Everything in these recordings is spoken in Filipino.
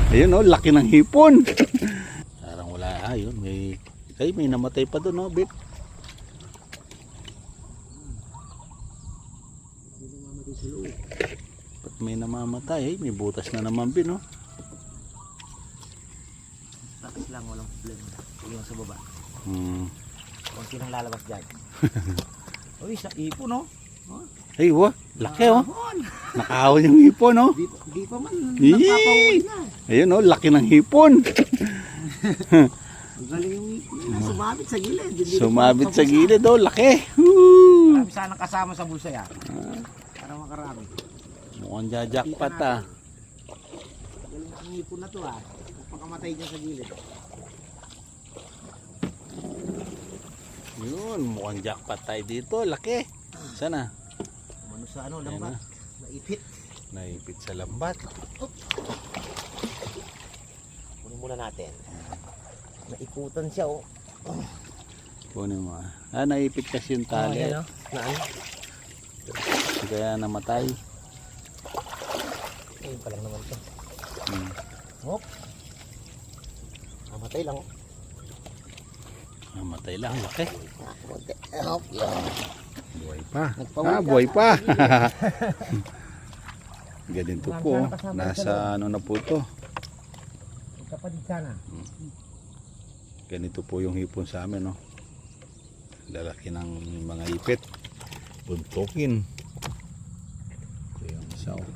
Ayun oh, laki ng hipon. Parang wala, ayun, may namatay pa doon, no, Bit. Ba't may namamatay? May butas na naman, Bin, no? Tapos lang, walang problema. Yung sa baba. Kunti nang lalabas dyan. Uy, sa ipo, no? Ay, wah, laki, oh. Nakahon yung hipon, no? Di pa man, nagpapauwi na. Ayun, oh, laki ng hipon. Galing yung sumabit sa gilid. Sumabit sa gilid, oh, laki. Marami sanang kasama sa bulsa yan. Para makarami. Mukhang jajakpat, ah. Galing ang hipon na to, ah. Pagpakamatay niya sa gilid. Yun, mukhang jackpot tayo dito, laki. Sana? Ano sa ano, lambat. Naipit. Naipit sa lambat. Kunin muna natin. Naikutan siya, oh. Kunin mo, ah. Naipit kasi yung tali. Ayan, oh. Kaya namatay. Ayun pa lang naman to. Hop. Namatay lang, oh. Namatay lang, laki. Hop, yan. Buhay pa. Buhay pa. Ganito po. Nasa ano na po ito. Kapatid sana. Ganito po yung hipon sa amin, no. Lalaki ng mga ipit. Buntukin. Ito yung isa, oh.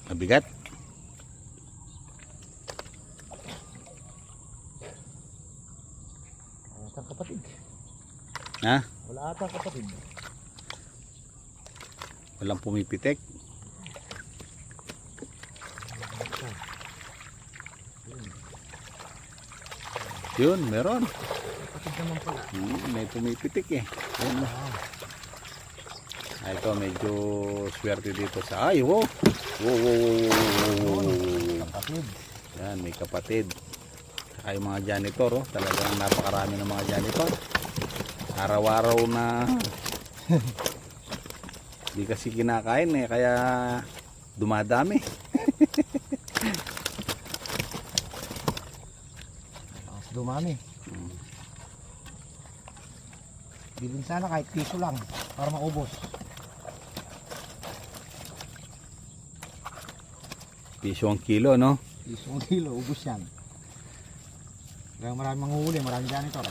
Mabigat. Wala atang kapatid. Ha? Wala atang kapatid. Walang pumipitik. Yun, meron. Kapatid naman pala. May pumipitik eh. Yun. Ito medyo swerte dito sa wow. Kapatid. Yan, may kapatid. Saka yung mga janitor, oh. Talagang napakarami ng mga janitor. Araw-araw na di kasi kinakain eh, kaya dumadami. Dumami. Bilhin sana kahit piso lang para maubos. Piso ang kilo, no? Piso ang kilo, ubos yan. Kaya maraming manguhuli, maraming janitor.